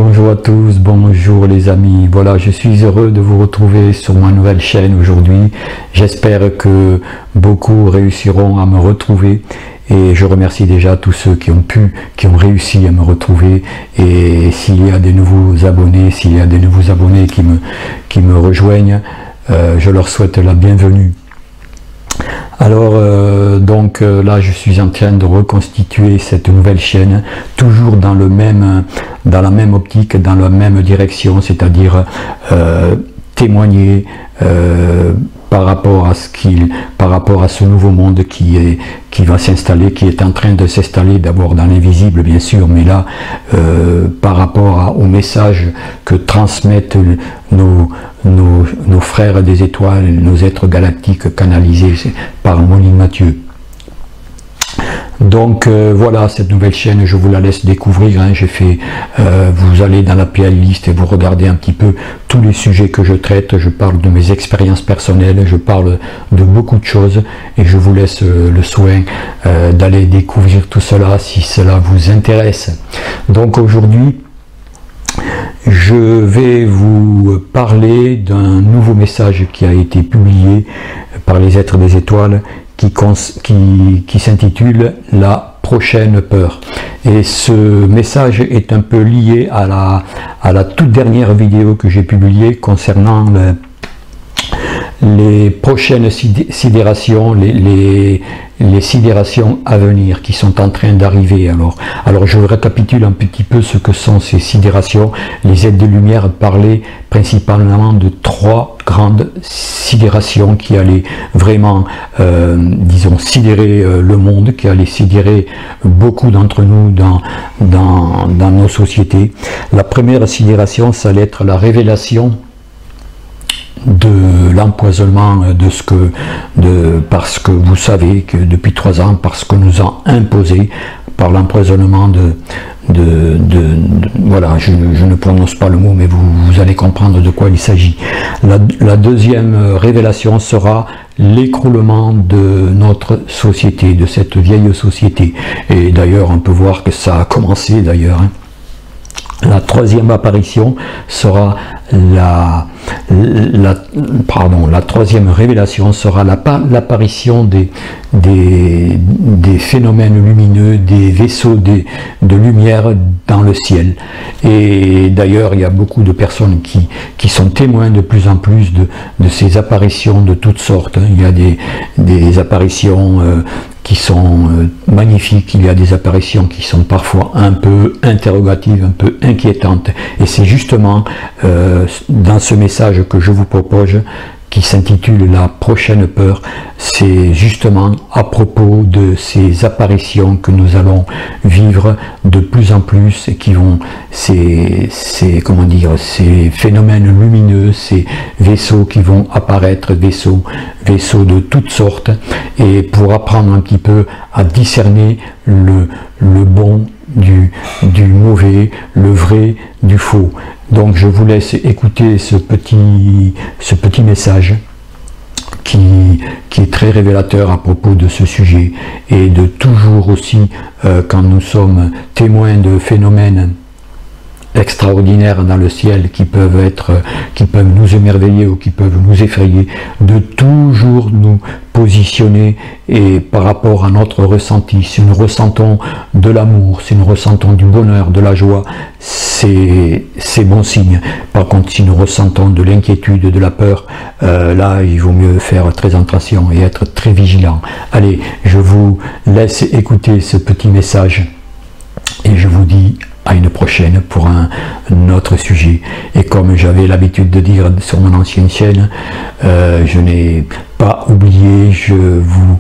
Bonjour à tous, bonjour les amis. Voilà, je suis heureux de vous retrouver sur ma nouvelle chaîne aujourd'hui. J'espère que beaucoup réussiront à me retrouver et je remercie déjà tous ceux qui ont réussi à me retrouver. Et s'il y a des nouveaux abonnés, qui me rejoignent, je leur souhaite la bienvenue. Alors là je suis en train de reconstituer cette nouvelle chaîne, toujours dans la même optique, dans la même direction, c'est-à-dire témoigner par rapport à ce nouveau monde qui va s'installer, qui est en train de s'installer d'abord dans l'invisible bien sûr, mais là par rapport au message que transmettent nos frères des étoiles, nos êtres galactiques canalisés par Moline Mathieu. Donc voilà, cette nouvelle chaîne, je vous la laisse découvrir, hein. Vous allez dans la playlist et vous regardez un petit peu tous les sujets que je traite. Je parle de mes expériences personnelles, je parle de beaucoup de choses et je vous laisse le soin d'aller découvrir tout cela si cela vous intéresse. Donc aujourd'hui, je vais vous parler d'un nouveau message qui a été publié par les êtres des étoiles qui s'intitule « La prochaine peur ». Et ce message est un peu lié à la toute dernière vidéo que j'ai publiée concernant les prochaines sidérations, les sidérations à venir qui sont en train d'arriver. Alors je récapitule un petit peu ce que sont ces sidérations. Les êtres de lumière parlaient principalement de 3 grandes sidérations qui allaient vraiment, disons, sidérer le monde, qui allaient sidérer beaucoup d'entre nous dans nos sociétés. La première sidération, ça allait être la révélation de l'empoisonnement parce que vous savez que depuis 3 ans, parce que nous a imposé par l'empoisonnement voilà, je ne prononce pas le mot, mais vous allez comprendre de quoi il s'agit. La deuxième révélation sera l'écroulement de notre société, de cette vieille société. Et d'ailleurs, on peut voir que ça a commencé d'ailleurs, hein. La troisième apparition sera la troisième révélation sera l'apparition des phénomènes lumineux, des vaisseaux de lumière dans le ciel. Et d'ailleurs, il y a beaucoup de personnes qui sont témoins de plus en plus de ces apparitions de toutes sortes, hein. Il y a des apparitions qui sont magnifiques, il y a des apparitions qui sont parfois un peu interrogatives, un peu inquiétantes. Et c'est justement dans ce message que je vous propose, qui s'intitule « La prochaine peur », c'est justement à propos de ces apparitions que nous allons vivre de plus en plus et qui vont, ces phénomènes lumineux, ces vaisseaux qui vont apparaître, vaisseaux de toutes sortes, et pour apprendre un petit peu à discerner le bon du mauvais, le vrai du faux. Donc je vous laisse écouter ce petit message qui est très révélateur à propos de ce sujet, et de toujours aussi quand nous sommes témoins de phénomènes extraordinaires dans le ciel qui peuvent nous émerveiller ou qui peuvent nous effrayer, de toujours nous positionner et par rapport à notre ressenti. Si nous ressentons de l'amour, si nous ressentons du bonheur, de la joie, c'est bon signe. Par contre, si nous ressentons de l'inquiétude, de la peur, là il vaut mieux faire très attention et être très vigilant. Allez, je vous laisse écouter ce petit message et je vous dis à une prochaine pour un autre sujet. Et comme j'avais l'habitude de dire sur mon ancienne chaîne, je n'ai pas oublié, je vous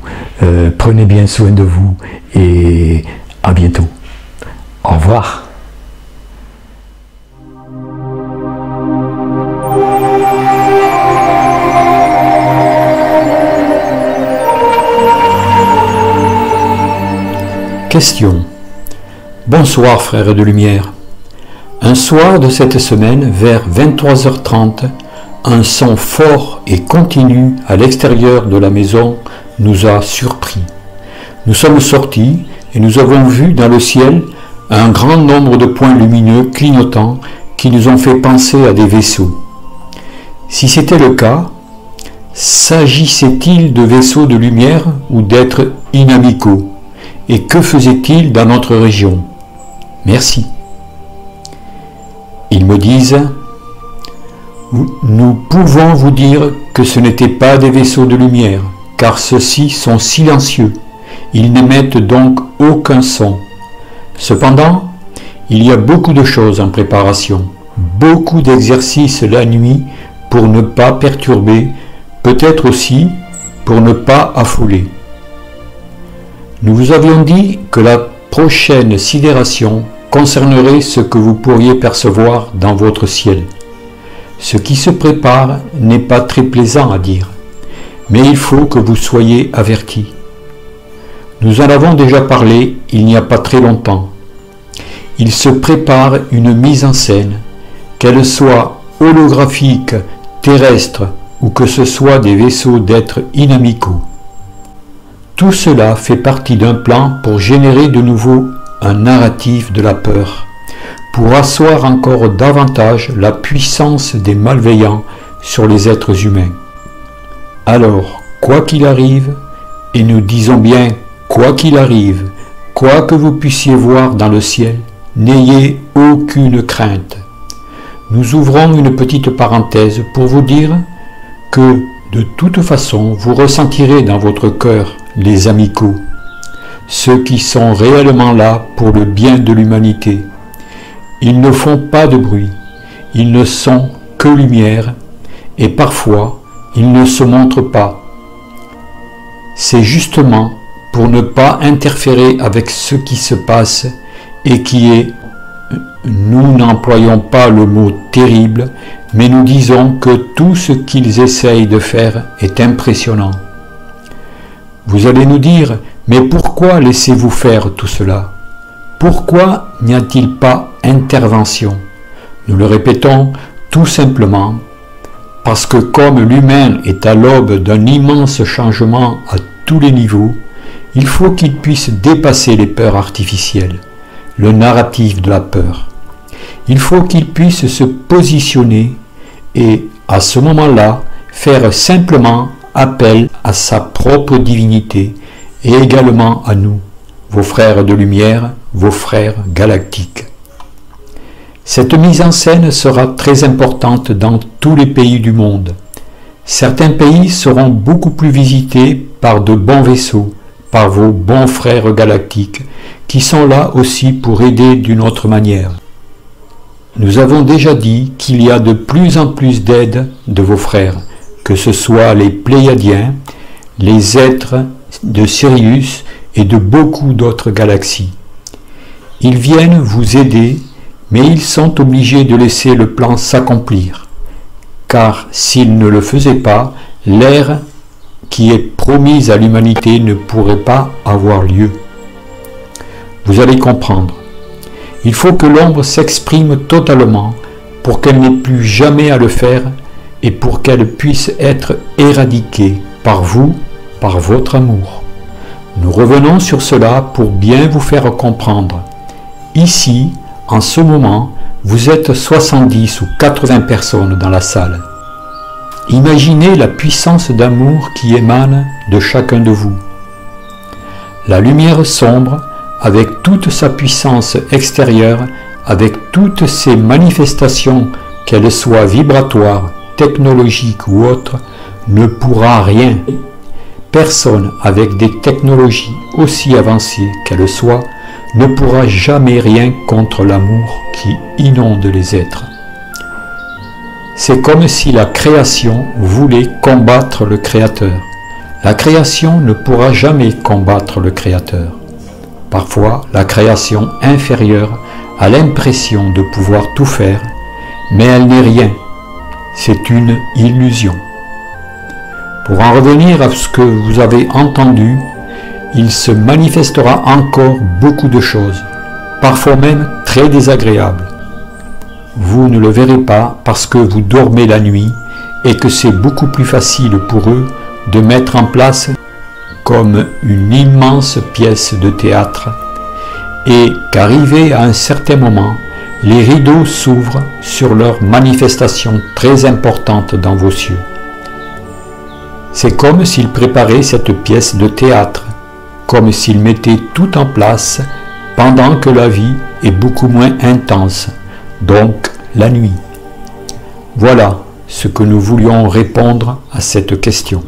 prenez bien soin de vous et à bientôt. Au revoir. Question. Bonsoir frères de lumière. Un soir de cette semaine, vers 23h30, un son fort et continu à l'extérieur de la maison nous a surpris. Nous sommes sortis et nous avons vu dans le ciel un grand nombre de points lumineux clignotants qui nous ont fait penser à des vaisseaux. Si c'était le cas, s'agissait-il de vaisseaux de lumière ou d'êtres inamicaux? Et que faisaient-ils dans notre région? Merci. Ils me disent: nous pouvons vous dire que ce n'étaient pas des vaisseaux de lumière, car ceux-ci sont silencieux. Ils n'émettent donc aucun son. Cependant, il y a beaucoup de choses en préparation, beaucoup d'exercices la nuit pour ne pas perturber, peut-être aussi pour ne pas affoler. Nous vous avions dit que la prochaine sidération concernerait ce que vous pourriez percevoir dans votre ciel. Ce qui se prépare n'est pas très plaisant à dire, mais il faut que vous soyez avertis. Nous en avons déjà parlé il n'y a pas très longtemps. Il se prépare une mise en scène, qu'elle soit holographique, terrestre ou que ce soit des vaisseaux d'êtres inamicaux. Tout cela fait partie d'un plan pour générer de nouveau un narratif de la peur, pour asseoir encore davantage la puissance des malveillants sur les êtres humains. Alors, quoi qu'il arrive, et nous disons bien quoi qu'il arrive, quoi que vous puissiez voir dans le ciel, n'ayez aucune crainte. Nous ouvrons une petite parenthèse pour vous dire que, de toute façon, vous ressentirez dans votre cœur les amicaux, ceux qui sont réellement là pour le bien de l'humanité. Ils ne font pas de bruit, ils ne sont que lumière, et parfois, ils ne se montrent pas. C'est justement pour ne pas interférer avec ce qui se passe et qui est, nous n'employons pas le mot terrible, mais nous disons que tout ce qu'ils essayent de faire est impressionnant. Vous allez nous dire, mais pourquoi laissez-vous faire tout cela? Pourquoi n'y a-t-il pas intervention? Nous le répétons tout simplement parce que comme l'humain est à l'aube d'un immense changement à tous les niveaux, il faut qu'il puisse dépasser les peurs artificielles, le narratif de la peur. Il faut qu'il puisse se positionner et, à ce moment-là, faire simplement appel à sa propre divinité et également à nous, vos frères de lumière, vos frères galactiques. Cette mise en scène sera très importante dans tous les pays du monde. Certains pays seront beaucoup plus visités par de bons vaisseaux, par vos bons frères galactiques, qui sont là aussi pour aider d'une autre manière. Nous avons déjà dit qu'il y a de plus en plus d'aide de vos frères, que ce soit les Pléiadiens, les êtres de Sirius et de beaucoup d'autres galaxies. Ils viennent vous aider, mais ils sont obligés de laisser le plan s'accomplir, car s'ils ne le faisaient pas, l'ère qui est promise à l'humanité ne pourrait pas avoir lieu. Vous allez comprendre. Il faut que l'ombre s'exprime totalement pour qu'elle n'ait plus jamais à le faire et pour qu'elle puisse être éradiquée par vous, par votre amour. Nous revenons sur cela pour bien vous faire comprendre. Ici, en ce moment, vous êtes 70 ou 80 personnes dans la salle. Imaginez la puissance d'amour qui émane de chacun de vous. La lumière sombre, avec toute sa puissance extérieure, avec toutes ses manifestations, qu'elles soient vibratoires, technologiques ou autres, ne pourra rien. Personne avec des technologies aussi avancées qu'elles soient ne pourra jamais rien contre l'amour qui inonde les êtres. C'est comme si la création voulait combattre le Créateur. La création ne pourra jamais combattre le Créateur. Parfois, la création inférieure a l'impression de pouvoir tout faire, mais elle n'est rien. C'est une illusion. Pour en revenir à ce que vous avez entendu, il se manifestera encore beaucoup de choses, parfois même très désagréables. Vous ne le verrez pas parce que vous dormez la nuit et que c'est beaucoup plus facile pour eux de mettre en place comme une immense pièce de théâtre et qu'arrivé à un certain moment, les rideaux s'ouvrent sur leur manifestation très importante dans vos cieux. C'est comme s'il préparait cette pièce de théâtre, comme s'il mettait tout en place pendant que la vie est beaucoup moins intense, donc la nuit. Voilà ce que nous voulions répondre à cette question.